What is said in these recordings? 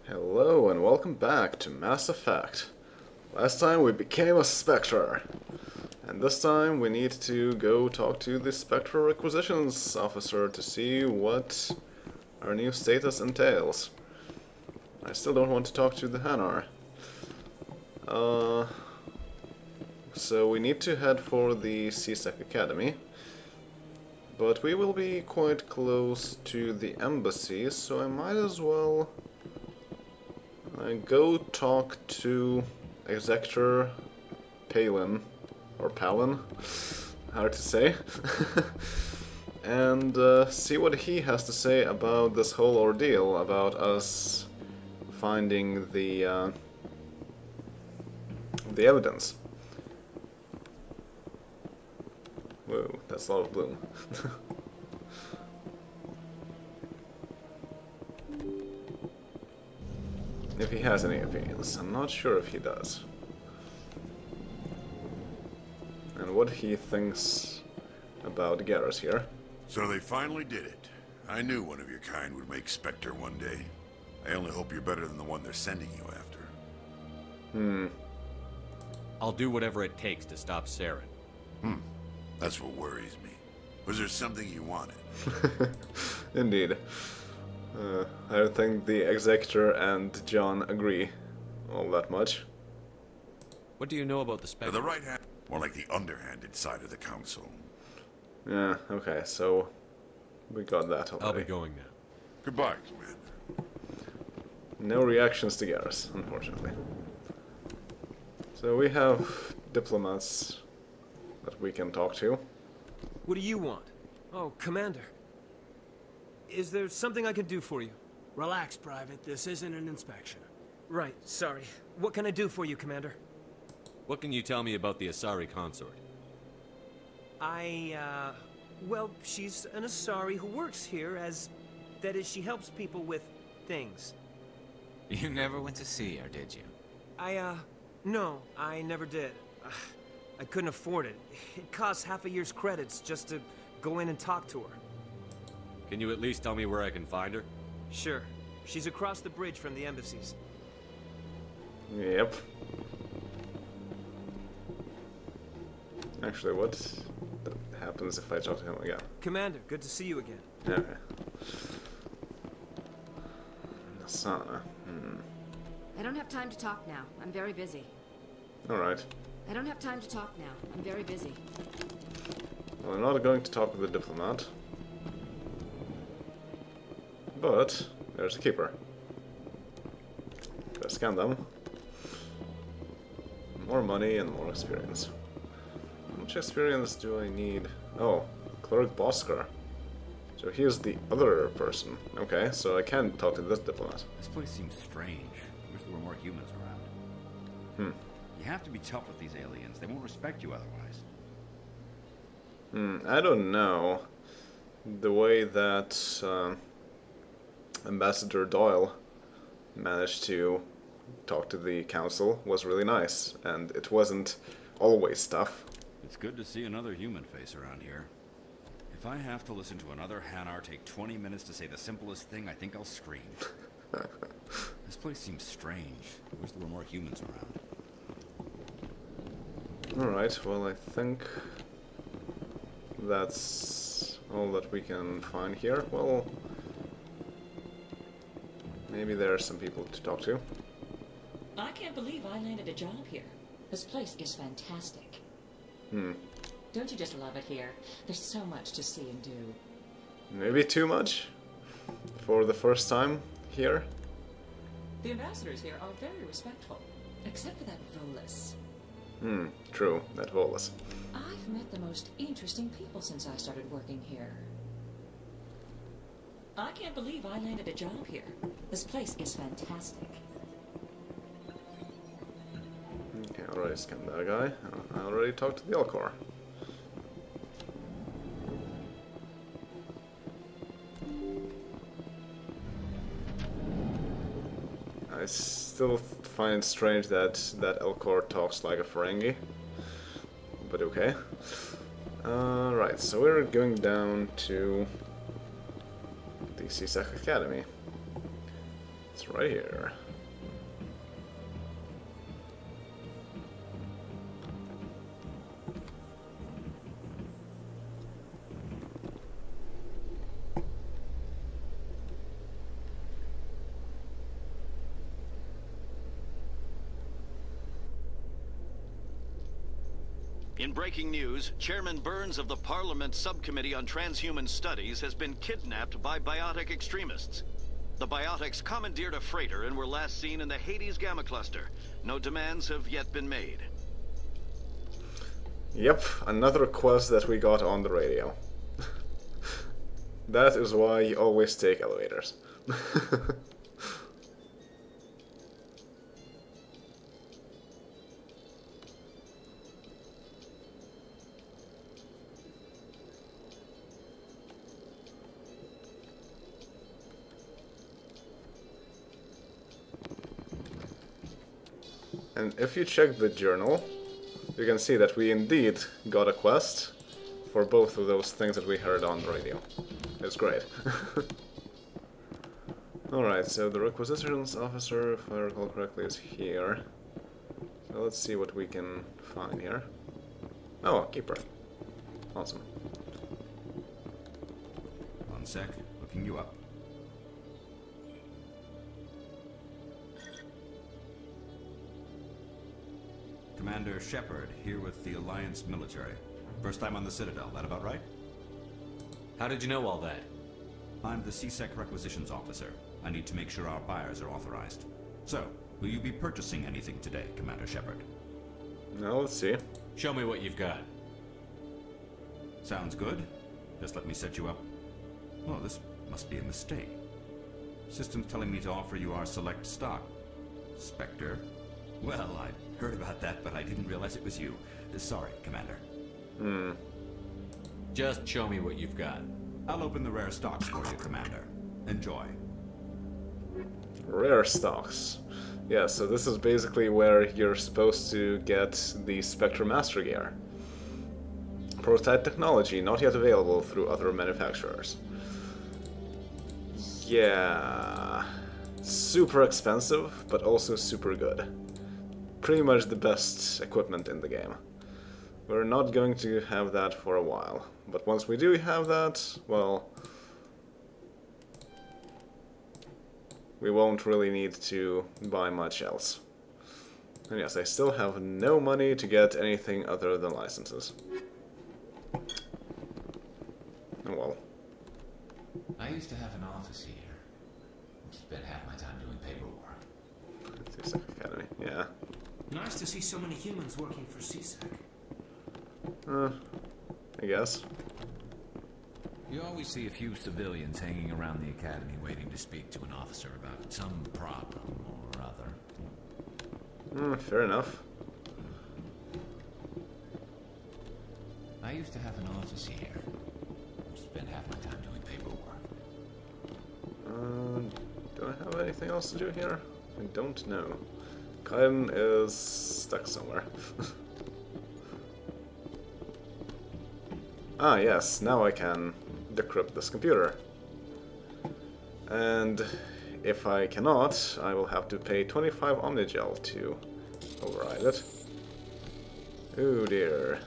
Hello and welcome back to Mass Effect. Last time we became a Spectre, and this time we need to go talk to the Spectre Requisitions Officer to see what our new status entails. I still don't want to talk to the Hanar. So we need to head for the CSEC Academy, but we will be quite close to the embassy, so I might as well go talk to Executor Palin, or Palin, hard to say, and see what he has to say about this whole ordeal, about us finding the evidence. Whoa, that's a lot of bloom. If he has any opinions. I'm not sure if he does. And what he thinks about Garrus here. So they finally did it. I knew one of your kind would make Spectre one day. I only hope you're better than the one they're sending you after. I'll do whatever it takes to stop Saren. That's what worries me. Was there something you wanted? Indeed. I don't think the Executor and John agree all that much. What do you know about the Spectre? The right hand, more like the underhanded side of the council. Yeah, okay, so we got that already. I'll be going now. Goodbye, Commander. No reactions to Garrus, unfortunately. So we have diplomats that we can talk to. What do you want? Oh, Commander. Is there something I can do for you? Relax, Private. This isn't an inspection. Right, sorry. What can I do for you, Commander? What can you tell me about the Asari consort? Well, she's an Asari who works here as... That is, she helps people with things. You never went to see her, did you? No, I never did. I couldn't afford it. It costs half a year's credits just to go in and talk to her. Can you at least tell me where I can find her? Sure. She's across the bridge from the embassies. Yep. Actually, what happens if I talk to him again? Commander, good to see you again. Okay. Nasana. I don't have time to talk now. I'm very busy. Alright. I don't have time to talk now. I'm very busy. Well, I'm not going to talk with the diplomat. But there's a keeper. Gotta scan them. More money and more experience. How much experience do I need? Oh, Cleric Bosker. So he's the other person. Okay, so I can talk to this diplomat. This place seems strange. Wish there were more humans around. You have to be tough with these aliens. They won't respect you otherwise. I don't know. The way that Ambassador Doyle managed to talk to the council was really nice, and it wasn't always tough. It's good to see another human face around here. If I have to listen to another Hanar take 20 minutes to say the simplest thing, I think I'll scream. This place seems strange. Wish there were more humans around. Alright, well I think that's all that we can find here. Well, maybe there are some people to talk to. I can't believe I landed a job here. This place is fantastic. Don't you just love it here? There's so much to see and do. Maybe too much for the first time here. The ambassadors here are very respectful, except for that Volus. True, that Volus. I've met the most interesting people since I started working here. I can't believe I landed a job here. This place is fantastic. Okay, I already scanned that guy. I already talked to the Alcor. I still find it strange that Elcor talks like a Ferengi, but okay. Right, so we're going down to the CSEC Academy. It's It's right here. In breaking news, Chairman Burns of the Parliament Subcommittee on Transhuman Studies has been kidnapped by biotic extremists. The biotics commandeered a freighter and were last seen in the Hades Gamma Cluster. No demands have yet been made. Yep, another quest that we got on the radio. That is why you always take elevators. And if you check the journal, you can see that we indeed got a quest for both of those things that we heard on the radio. It's great. Alright, so the requisitions officer, if I recall correctly, is here. So let's see what we can find here. Oh, a keeper. Awesome. One sec, looking you up. Commander Shepard, here with the Alliance military. First time on the Citadel, that about right? How did you know all that? I'm the CSEC requisitions officer. I need to make sure our buyers are authorized. So, will you be purchasing anything today, Commander Shepard? Now let's see. Show me what you've got. Sounds good. Just let me set you up. Oh, this must be a mistake. System's telling me to offer you our select stock. Spectre? Well, I'd heard about that, but I didn't realize it was you. Sorry, Commander. Just show me what you've got. I'll open the rare stocks for you, Commander. Enjoy. Rare stocks. Yeah, so this is basically where you're supposed to get the Spectre Master Gear. Prototype technology, not yet available through other manufacturers. Yeah... super expensive, but also super good. Pretty much the best equipment in the game. We're not going to have that for a while, but once we do have that, well, we won't really need to buy much else. And yes, I still have no money to get anything other than licenses. Oh well. I used to have an office here. Spent half my time doing paperwork. CSEC Academy, yeah. Nice to see so many humans working for CSEC. I guess. You always see a few civilians hanging around the academy waiting to speak to an officer about some problem or other. Fair enough. I used to have an office here. Spent half my time doing paperwork. Do I have anything else to do here? I don't know. Kaiden is stuck somewhere. Ah, yes, now I can decrypt this computer. And if I cannot, I will have to pay 25 Omnigel to override it. Oh dear.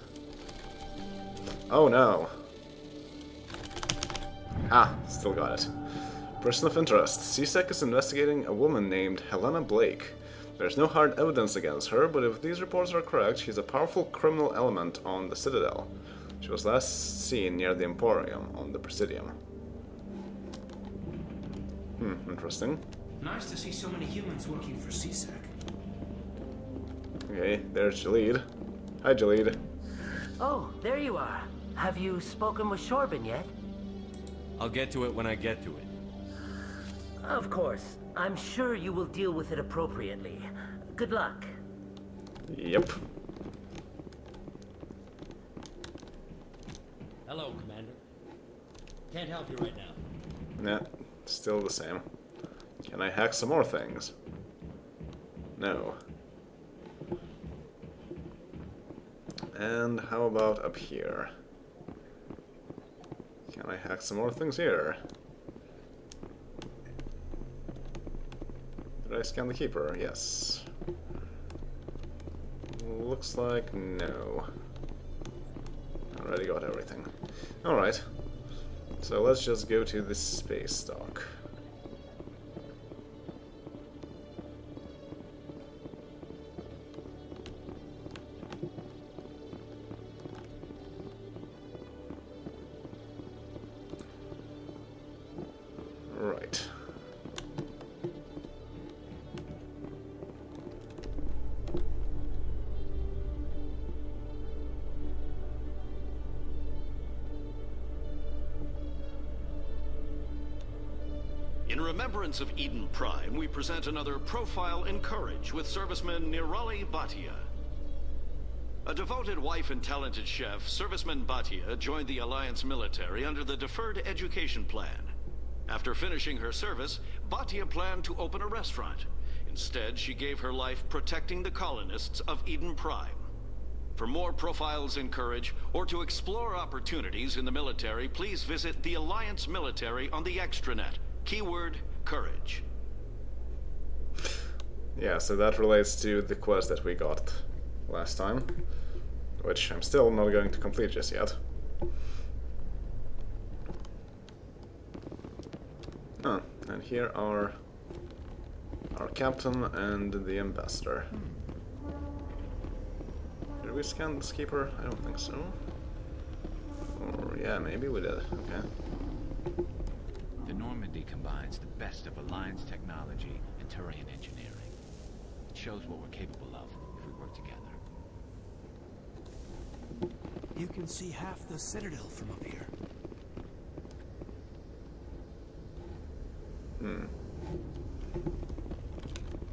Oh no. Ah, still got it. Person of interest. CSEC is investigating a woman named Helena Blake. There's no hard evidence against her, but if these reports are correct, she's a powerful criminal element on the Citadel. She was last seen near the Emporium on the Presidium. Interesting. Nice to see so many humans working for CSEC. Okay, there's Jalid. Hi, Jalid. Oh, there you are. Have you spoken with Shorbin yet? I'll get to it when I get to it. Of course. I'm sure you will deal with it appropriately. Good luck. Yep. Hello, Commander. Can't help you right now. Yeah, still the same. Can I hack some more things? No. And how about up here? Can I hack some more things here? Did I scan the keeper? Yes. Looks like no. Already got everything. Alright. So let's just go to the space dock. Right. In remembrance of Eden Prime, we present another profile in courage with serviceman Nirali Bhatia. A devoted wife and talented chef, serviceman Bhatia joined the Alliance military under the Deferred Education Plan. After finishing her service, Bhatia planned to open a restaurant. Instead, she gave her life protecting the colonists of Eden Prime. For more profiles in courage, or to explore opportunities in the military, please visit the Alliance military on the extranet. Keyword, courage. Yeah, so that relates to the quest that we got last time, which I'm still not going to complete just yet. Oh, and here are our captain and the ambassador. Did we scan this keeper? I don't think so. Or yeah, maybe we did. Okay. The Normandy combines the best of Alliance technology and Turian engineering. It shows what we're capable of if we work together. You can see half the Citadel from up here.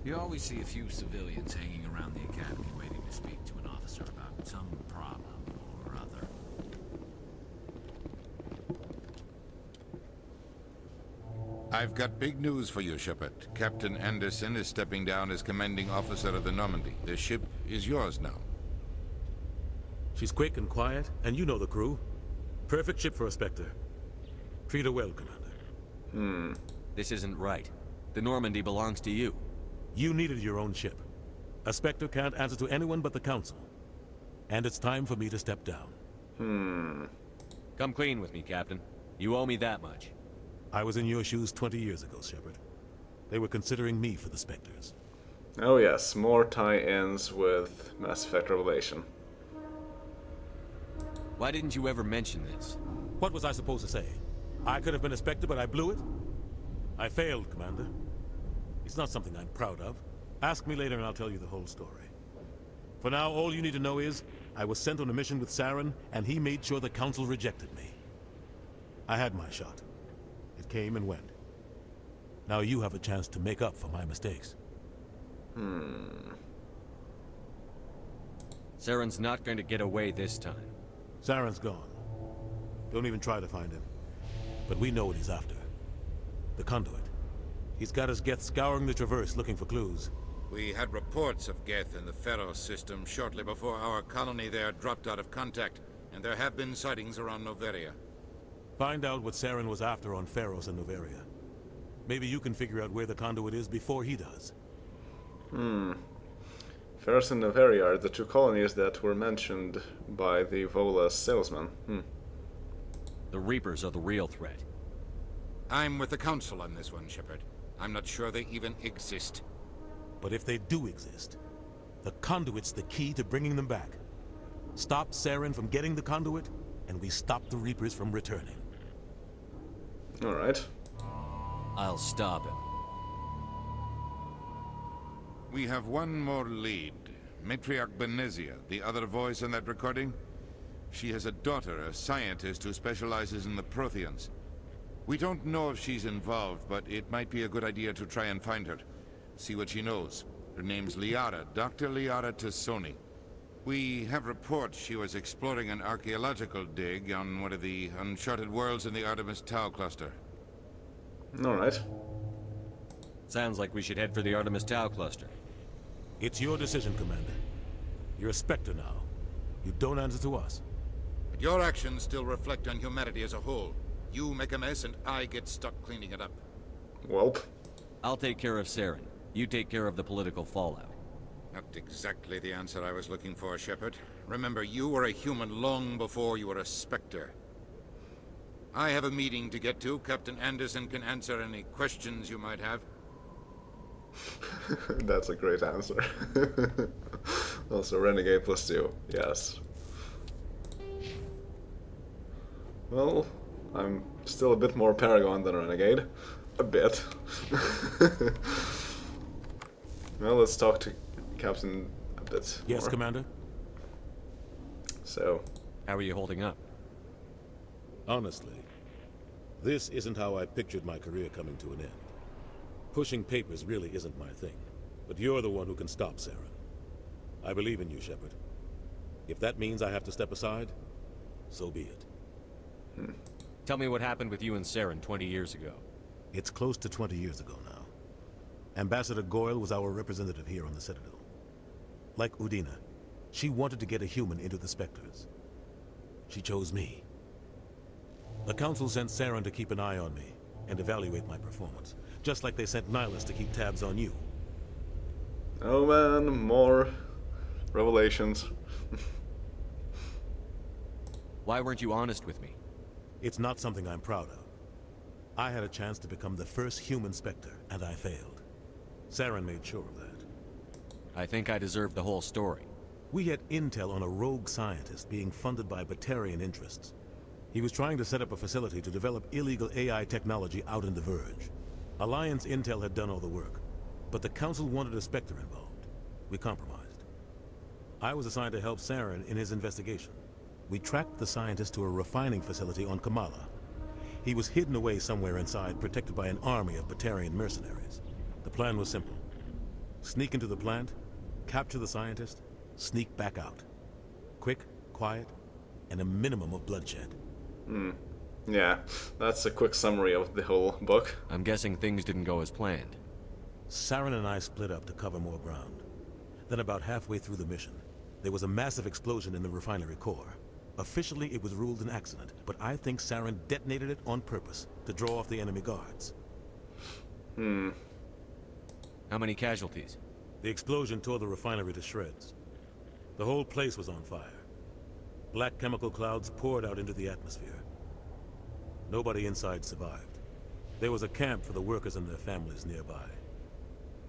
You always see a few civilians hanging around the academy waiting to speak to an officer about some problem or other. I've got big news for you, Shepard. Captain Anderson is stepping down as commanding officer of the Normandy. The ship is yours now. She's quick and quiet, and you know the crew. Perfect ship for a Spectre. Treat her well, Commander. This isn't right. The Normandy belongs to you. You needed your own ship. A Spectre can't answer to anyone but the Council. And it's time for me to step down. Come clean with me, Captain. You owe me that much. I was in your shoes 20 years ago, Shepard. They were considering me for the Spectres. Oh yes, more tie-ins with Mass Effect Revelation. Why didn't you ever mention this? What was I supposed to say? I could have been a Spectre, but I blew it? I failed, Commander. It's not something I'm proud of. Ask me later and I'll tell you the whole story. For now, all you need to know is, I was sent on a mission with Saren, and he made sure the Council rejected me. I had my shot. It came and went. Now you have a chance to make up for my mistakes. Saren's not going to get away this time. Saren's gone. Don't even try to find him. But we know what he's after. The conduit. He's got his Geth scouring the Traverse looking for clues. We had reports of Geth in the Pharos system shortly before our colony there dropped out of contact, and there have been sightings around Noveria. Find out what Saren was after on Pharos and Noveria. Maybe you can figure out where the conduit is before he does. Pharos and Noveria are the two colonies that were mentioned by the Vola salesman. The Reapers are the real threat. I'm with the Council on this one, Shepard. I'm not sure they even exist. But if they do exist, the conduit's the key to bringing them back. Stop Saren from getting the conduit, and we stop the Reapers from returning. Alright. I'll stop him. We have one more lead. Matriarch Benezia, the other voice in that recording. She has a daughter, a scientist who specializes in the Protheans. We don't know if she's involved, but it might be a good idea to try and find her. See what she knows. Her name's Liara, Dr. Liara Tassoni. We have reports she was exploring an archaeological dig on one of the uncharted worlds in the Artemis Tau cluster. Alright. Sounds like we should head for the Artemis Tau cluster. It's your decision, Commander. You're a Spectre now. You don't answer to us. But your actions still reflect on humanity as a whole. You make a mess and I get stuck cleaning it up. Welp. I'll take care of Saren. You take care of the political fallout. Not exactly the answer I was looking for, Shepard. Remember, you were a human long before you were a Spectre. I have a meeting to get to. Captain Anderson can answer any questions you might have. That's a great answer. Also, Renegade +2. Yes. Well, I'm still a bit more Paragon than Renegade. A bit. Well, let's talk to Captain a bit Yes, more. Commander? So... How are you holding up? Honestly, this isn't how I pictured my career coming to an end. Pushing papers really isn't my thing, but you're the one who can stop Saren. I believe in you, Shepard. If that means I have to step aside, so be it. Tell me what happened with you and Saren 20 years ago. It's close to 20 years ago now. Ambassador Goyle was our representative here on the Citadel. Like Udina, she wanted to get a human into the Spectres. She chose me. The Council sent Saren to keep an eye on me and evaluate my performance, just like they sent Nihilus to keep tabs on you. Oh man, more revelations. Why weren't you honest with me? It's not something I'm proud of. I had a chance to become the first human Spectre, and I failed. Saren made sure of that. I think I deserve the whole story. We had intel on a rogue scientist being funded by Batarian interests. He was trying to set up a facility to develop illegal AI technology out in the Verge. Alliance intel had done all the work, but the Council wanted a Spectre involved. We compromised. I was assigned to help Saren in his investigation. We tracked the scientist to a refining facility on Kamala. He was hidden away somewhere inside, protected by an army of Batarian mercenaries. The plan was simple. Sneak into the plant, capture the scientist, sneak back out. Quick, quiet, and a minimum of bloodshed. Yeah, that's a quick summary of the whole book. I'm guessing things didn't go as planned. Saren and I split up to cover more ground. Then about halfway through the mission, there was a massive explosion in the refinery core. Officially, it was ruled an accident, but I think Saren detonated it on purpose to draw off the enemy guards. How many casualties? The explosion tore the refinery to shreds. The whole place was on fire. Black chemical clouds poured out into the atmosphere. Nobody inside survived. There was a camp for the workers and their families nearby.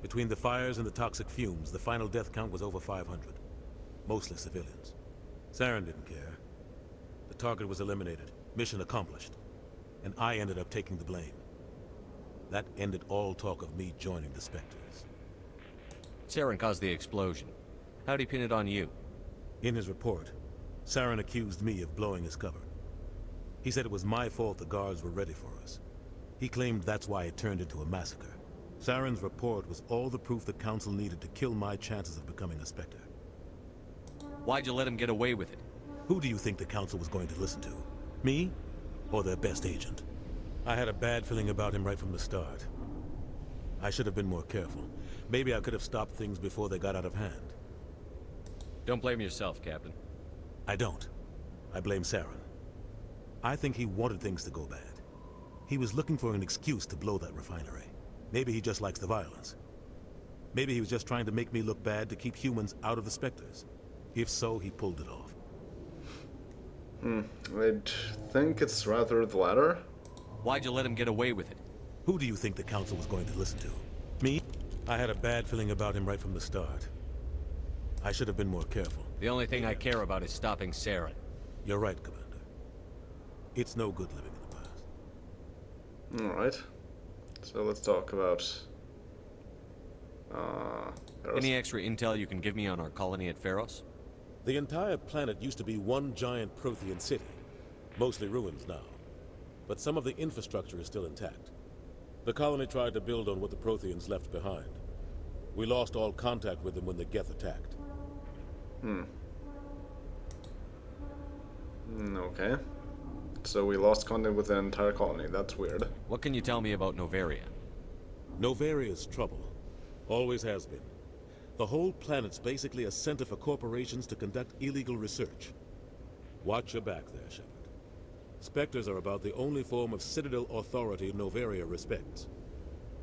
Between the fires and the toxic fumes, the final death count was over 500. Mostly civilians. Saren didn't care. The target was eliminated. Mission accomplished. And I ended up taking the blame. That ended all talk of me joining the Spectres. Saren caused the explosion. How'd he pin it on you? In his report, Saren accused me of blowing his cover. He said it was my fault the guards were ready for us. He claimed that's why it turned into a massacre. Saren's report was all the proof the Council needed to kill my chances of becoming a Spectre. Why'd you let him get away with it? Who do you think the Council was going to listen to? Me? Or their best agent? I had a bad feeling about him right from the start. I should have been more careful. Maybe I could have stopped things before they got out of hand. Don't blame yourself, Captain. I don't. I blame Saren. I think he wanted things to go bad. He was looking for an excuse to blow that refinery. Maybe he just likes the violence. Maybe he was just trying to make me look bad to keep humans out of the Spectres. If so, he pulled it off. I think it's rather the latter. Why'd you let him get away with it? Who do you think the Council was going to listen to? Me? I had a bad feeling about him right from the start. I should have been more careful. The only thing I care about is stopping Saren. You're right, Commander. It's no good living in the past. Alright. So let's talk about... Any extra intel you can give me on our colony at Pharos? The entire planet used to be one giant Prothean city. Mostly ruins now. But some of the infrastructure is still intact. The colony tried to build on what the Protheans left behind. We lost all contact with them when the Geth attacked. Okay. So we lost contact with the entire colony. That's weird. What can you tell me about Novaria? Novaria's trouble. Always has been. The whole planet's basically a center for corporations to conduct illegal research. Watch your back there, Shepard. Spectres are about the only form of Citadel authority Novaria respects.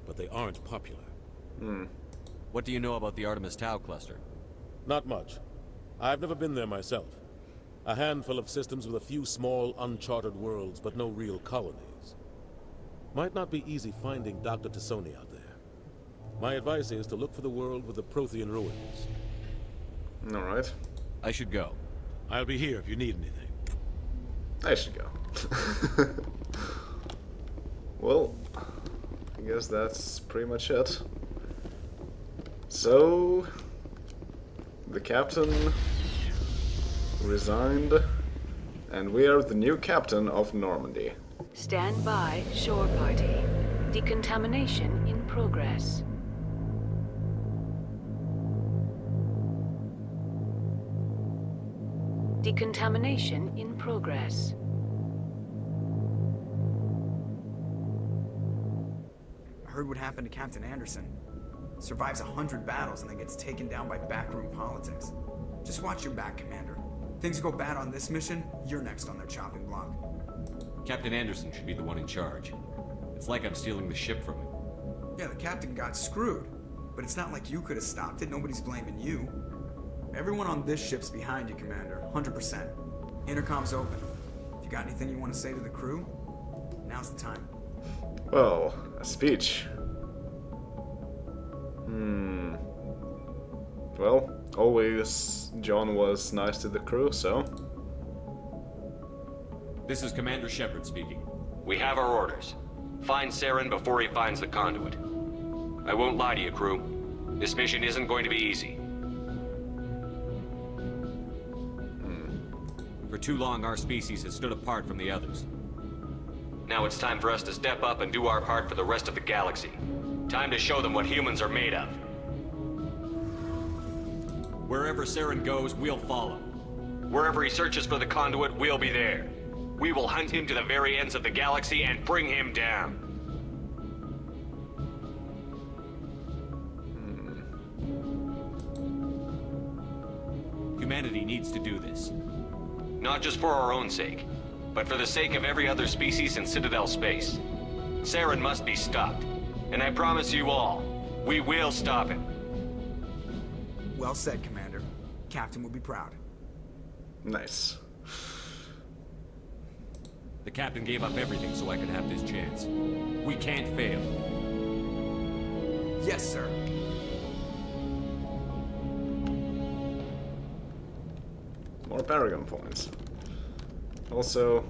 But they aren't popular. What do you know about the Artemis Tau cluster? Not much. I've never been there myself. A handful of systems with a few small, uncharted worlds, but no real colonies. Might not be easy finding Dr. Tassoni out there. My advice is to look for the world with the Prothean ruins. Alright. I should go. I'll be here if you need anything. I should go. Well, I guess that's pretty much it. So, the captain resigned, and we are the new captain of Normandy. Stand by, shore party. Decontamination in progress. Decontamination in progress. I heard what happened to Captain Anderson. Survives 100 battles and then gets taken down by backroom politics. Just watch your back, Commander. Things go bad on this mission, you're next on their chopping block. Captain Anderson should be the one in charge. It's like I'm stealing the ship from him. Yeah, the captain got screwed. But it's not like you could have stopped it. Nobody's blaming you. Everyone on this ship's behind you, Commander. 100%. Intercom's open. If you got anything you want to say to the crew, now's the time. Well, a speech. Well, always John was nice to the crew, so... This is Commander Shepard speaking. We have our orders. Find Saren before he finds the conduit. I won't lie to you, crew. This mission isn't going to be easy. For too long, our species has stood apart from the others. Now it's time for us to step up and do our part for the rest of the galaxy. Time to show them what humans are made of. Wherever Saren goes, we'll follow. Wherever he searches for the conduit, we'll be there. We will hunt him to the very ends of the galaxy and bring him down. Humanity needs to do this. Not just for our own sake, but for the sake of every other species in Citadel space. Saren must be stopped. And I promise you all, we will stop him. Well said, Commander. Captain will be proud. Nice. The captain gave up everything so I could have this chance. We can't fail. Yes, sir. More Paragon points. Also,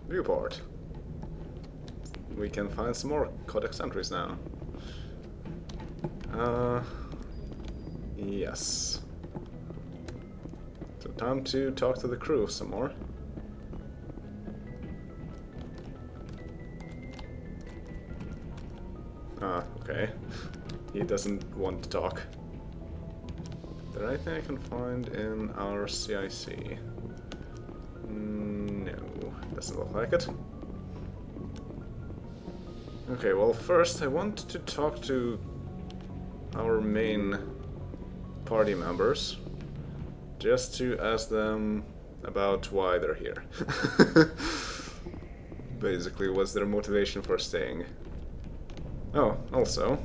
viewport. We can find some more codex entries now. Yes. So time to talk to the crew some more. Okay. He doesn't want to talk. Is there anything I can find in our CIC? No, doesn't look like it. Okay, well first I want to talk to our main party members, just to ask them about why they're here. Basically, what's their motivation for staying? Oh, also,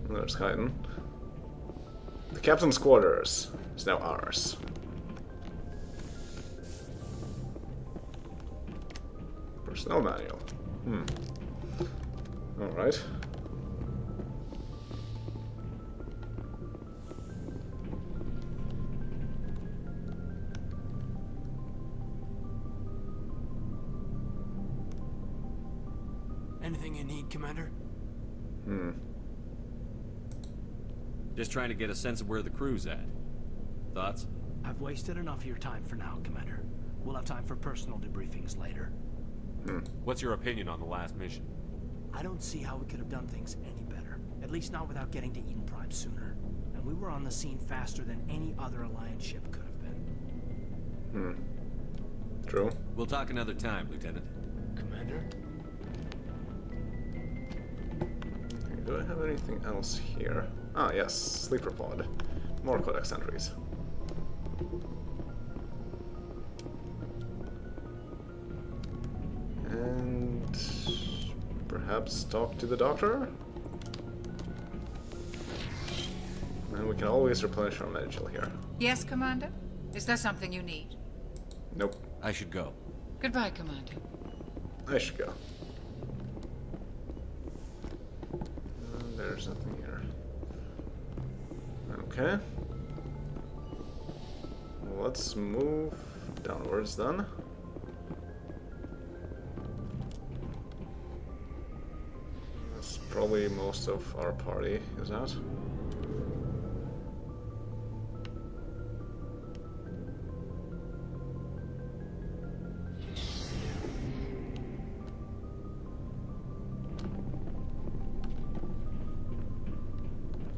there's Haydn. The captain's quarters is now ours. Personnel manual. Alright. Anything you need, Commander? Just trying to get a sense of where the crew's at. Thoughts? I've wasted enough of your time for now, Commander. We'll have time for personal debriefings later. What's your opinion on the last mission? I don't see how we could have done things any better. At least not without getting to Eden Prime sooner. And we were on the scene faster than any other Alliance ship could have been. True. We'll talk another time, Lieutenant. Commander? Do I have anything else here? Ah, yes, sleeper pod. More codex entries. And perhaps talk to the doctor? And we can always replenish our medical here. Yes, Commander? Is there something you need? Nope. I should go. Goodbye, Commander. I should go. There's nothing here. Okay. Let's move downwards then. That's probably most of our party, is that?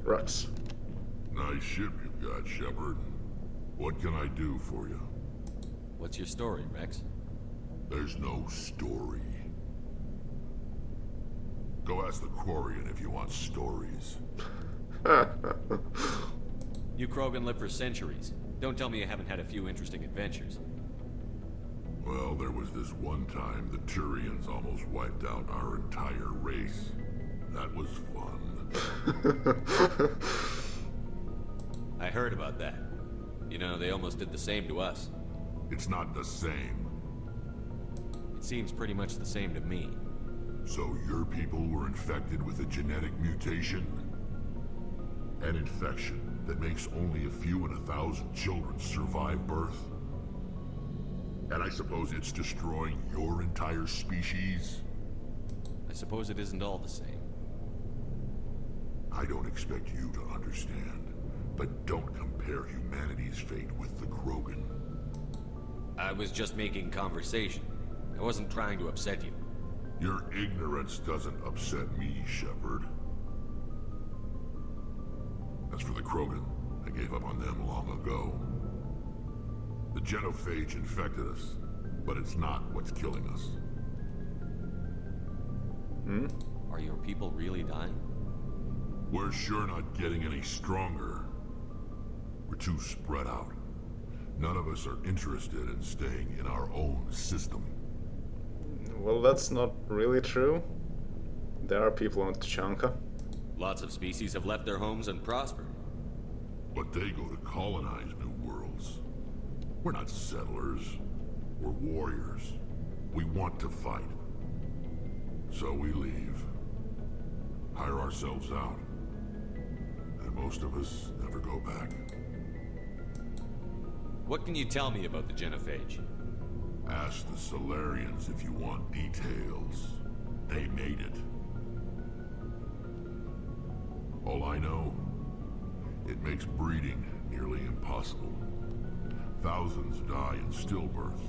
Rex. Nice ship you've got, Shepard. What can I do for you? What's your story, Rex? There's no story. Go ask the Quarian if you want stories. You Krogan live for centuries. Don't tell me you haven't had a few interesting adventures. Well, there was this one time the Turians almost wiped out our entire race. That was fun. I heard about that. You know, they almost did the same to us. It's not the same. It seems pretty much the same to me. So your people were infected with a genetic mutation? An infection that makes only a few in 1,000 children survive birth? And I suppose it's destroying your entire species? I suppose it isn't all the same. I don't expect you to understand, but don't compare humanity's fate with the Krogan. I was just making conversation. I wasn't trying to upset you. Your ignorance doesn't upset me, Shepard. As for the Krogan, I gave up on them long ago. The genophage infected us, but it's not what's killing us. Are your people really dying? We're sure not getting any stronger. We're too spread out. None of us are interested in staying in our own system. Well, that's not really true. There are people on Tuchanka. Lots of species have left their homes and prospered. But they go to colonize new worlds. We're not settlers. We're warriors. We want to fight. So we leave. Hire ourselves out. And most of us never go back. What can you tell me about the genophage? Ask the Solarians if you want details. They made it. All I know, it makes breeding nearly impossible. Thousands die in stillbirth,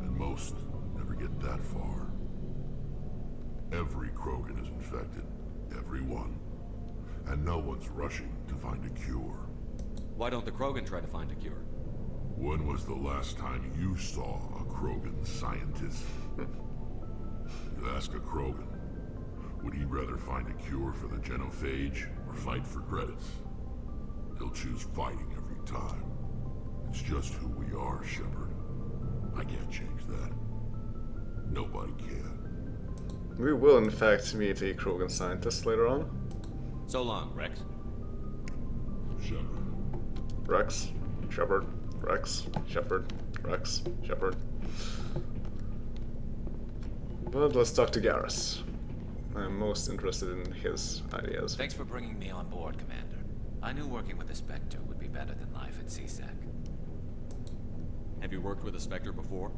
and most never get that far. Every Krogan is infected. Every one. And no one's rushing to find a cure. Why don't the Krogan try to find a cure? When was the last time you saw a Krogan scientist? You ask a Krogan, would he rather find a cure for the genophage or fight for credits? He'll choose fighting every time. It's just who we are, Shepard. I can't change that. Nobody can. We will in fact meet a Krogan scientist later on. So long, Rex. Shepard. Rex. Shepard. Rex. Shepard. Rex. Shepard. But let's talk to Garrus. I'm most interested in his ideas. Thanks for bringing me on board, Commander. I knew working with a Spectre would be better than life at CSEC. Have you worked with a Spectre before?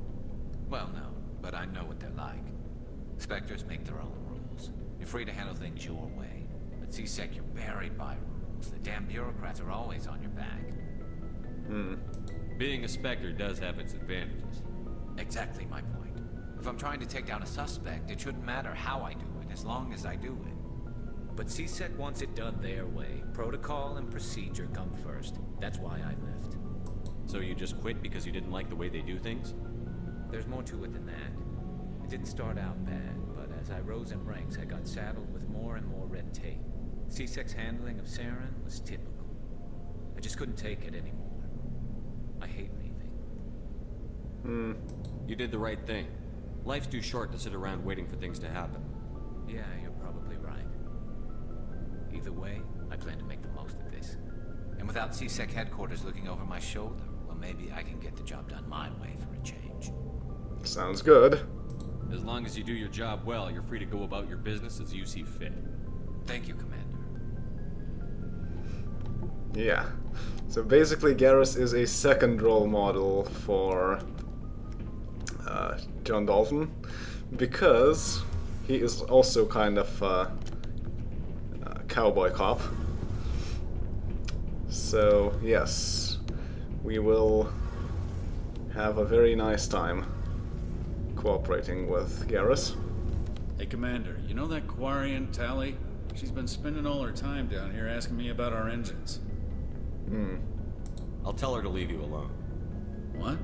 Well, no, but I know what they're like. Spectres make their own rules. You're free to handle things your way. At CSEC, you're buried by rules. The damn bureaucrats are always on your back. Being a Spectre does have its advantages. Exactly my point. If I'm trying to take down a suspect, it shouldn't matter how I do it, as long as I do it. But CSEC wants it done their way. Protocol and procedure come first. That's why I left. So you just quit because you didn't like the way they do things? There's more to it than that. It didn't start out bad, but as I rose in ranks, I got saddled with more and more red tape. CSEC's handling of Saren was typical. I just couldn't take it anymore. I hate leaving. You did the right thing. Life's too short to sit around waiting for things to happen. Yeah, you're probably right. Either way, I plan to make the most of this. And without C-Sec headquarters looking over my shoulder, well, maybe I can get the job done my way for a change. Sounds good. As long as you do your job well, you're free to go about your business as you see fit. Thank you, Commander. Yeah. So basically Garrus is a second role model for John Dalton, because he is also kind of a cowboy cop. So yes, we will have a very nice time cooperating with Garrus. Hey Commander, you know that Quarian Tally? She's been spending all her time down here asking me about our engines. I'll tell her to leave you alone. What?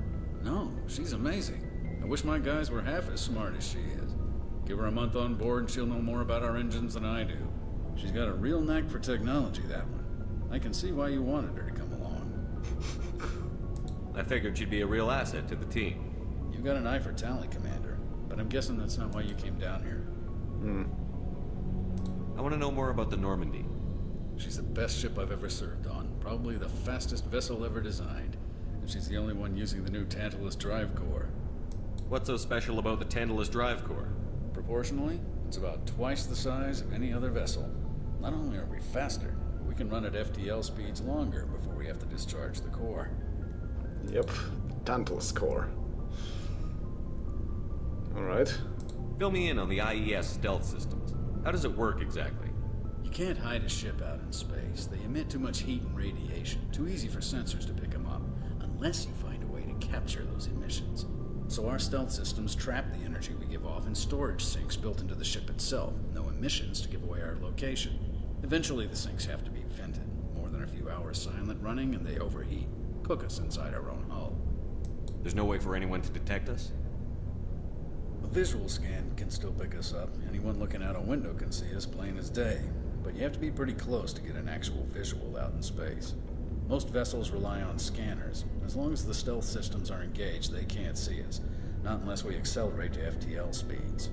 No, she's amazing. I wish my guys were half as smart as she is. Give her a month on board and she'll know more about our engines than I do. She's got a real knack for technology, that one. I can see why you wanted her to come along. I figured she'd be a real asset to the team. You got an eye for Tally, Commander, but I'm guessing that's not why you came down here. I want to know more about the Normandy. She's the best ship I've ever served on. Probably the fastest vessel ever designed. And she's the only one using the new Tantalus drive core. What's so special about the Tantalus drive core? Proportionally, it's about twice the size of any other vessel. Not only are we faster, we can run at FTL speeds longer before we have to discharge the core. Yep, Tantalus core. Alright. Fill me in on the IES stealth systems. How does it work exactly? You can't hide a ship out in space. They emit too much heat and radiation. Too easy for sensors to pick them up, unless you find a way to capture those emissions. So our stealth systems trap the energy we give off in storage sinks built into the ship itself. No emissions to give away our location. Eventually the sinks have to be vented. More than a few hours silent running and they overheat. Cook us inside our own hull. There's no way for anyone to detect us? A visual scan can still pick us up. Anyone looking out a window can see us plain as day. But you have to be pretty close to get an actual visual out in space. Most vessels rely on scanners. As long as the stealth systems are engaged, they can't see us. Not unless we accelerate to FTL speeds.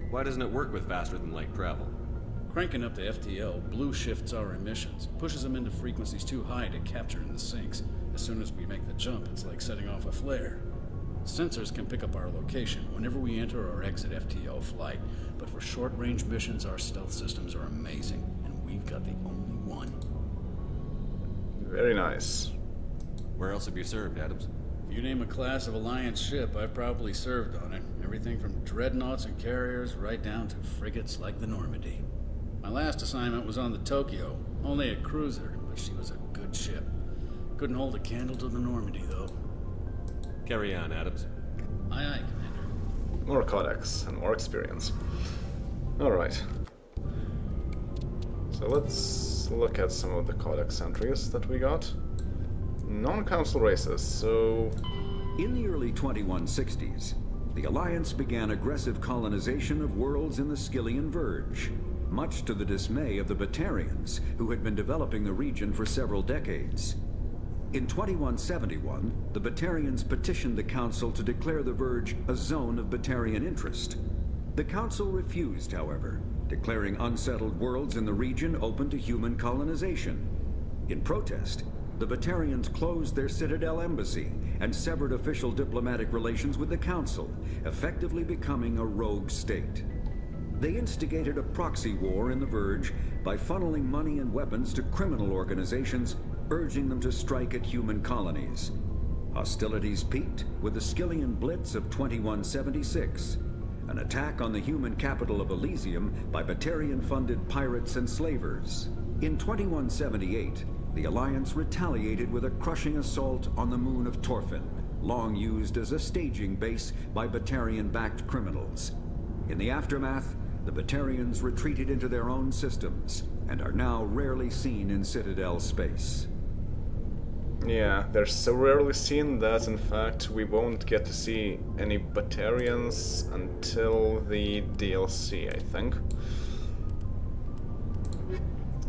Why doesn't it work with faster than light travel? Cranking up to FTL blue shifts our emissions, pushes them into frequencies too high to capture in the sinks. As soon as we make the jump, it's like setting off a flare. Sensors can pick up our location whenever we enter or exit FTL flight, but for short-range missions, our stealth systems are amazing, and we've got the only one. Very nice. Where else have you served, Adams? If you name a class of Alliance ship, I've probably served on it. Everything from dreadnoughts and carriers right down to frigates like the Normandy. My last assignment was on the Tokyo, only a cruiser, but she was a good ship. Couldn't hold a candle to the Normandy, though. Carry on, Adams. Aye, aye, Commander. More codex and more experience. Alright. So let's look at some of the codex entries that we got. Non-council races, so... In the early 2160s, the Alliance began aggressive colonization of worlds in the Skyllian Verge, much to the dismay of the Batarians, who had been developing the region for several decades. In 2171, the Batarians petitioned the Council to declare the Verge a zone of Batarian interest. The Council refused, however, declaring unsettled worlds in the region open to human colonization. In protest, the Batarians closed their Citadel embassy and severed official diplomatic relations with the Council, effectively becoming a rogue state. They instigated a proxy war in the Verge by funneling money and weapons to criminal organizations, urging them to strike at human colonies. Hostilities peaked with the Skyllian Blitz of 2176, an attack on the human capital of Elysium by Batarian-funded pirates and slavers. In 2178, the Alliance retaliated with a crushing assault on the moon of Torfin, long used as a staging base by Batarian-backed criminals. In the aftermath, the Batarians retreated into their own systems and are now rarely seen in Citadel space. Yeah, they're so rarely seen that, in fact, we won't get to see any Batarians until the DLC, I think.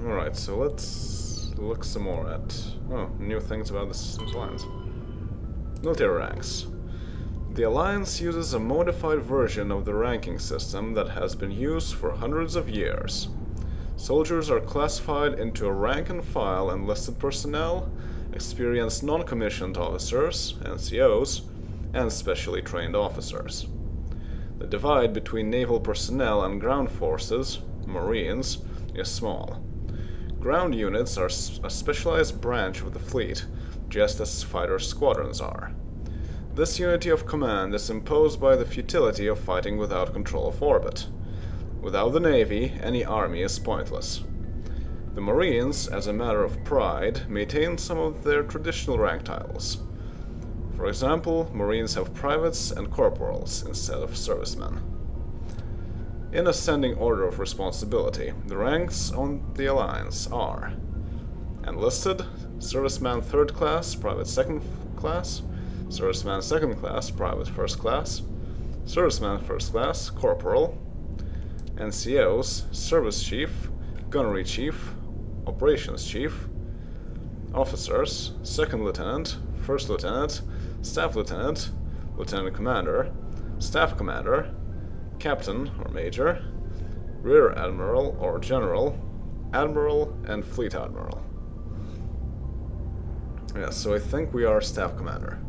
Alright, so let's look some more at... oh, new things about the Systems Alliance. Military ranks. The Alliance uses a modified version of the ranking system that has been used for hundreds of years. Soldiers are classified into a rank and file enlisted personnel, experienced non-commissioned officers, NCOs, and specially trained officers. The divide between naval personnel and ground forces, Marines, is small. Ground units are a specialized branch of the fleet, just as fighter squadrons are. This unity of command is imposed by the futility of fighting without control of orbit. Without the Navy, any army is pointless. The Marines, as a matter of pride, maintain some of their traditional rank titles. For example, Marines have privates and corporals instead of servicemen. In ascending order of responsibility, the ranks on the Alliance are Enlisted, Serviceman 3rd Class, Private 2nd Class, Serviceman 2nd Class, Private 1st Class, Serviceman 1st Class, Corporal, NCOs, Service Chief, Gunnery Chief, Operations Chief, Officers, 2nd Lieutenant, 1st Lieutenant, Staff Lieutenant, Lieutenant Commander, Staff Commander, Captain or Major, Rear Admiral or General, Admiral, and Fleet Admiral. Yes, so I think we are Staff Commander.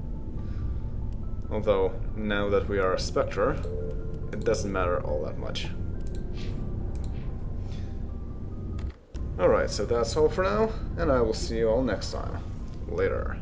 Although, now that we are a Spectre, it doesn't matter all that much. Alright, so that's all for now, and I will see you all next time. Later.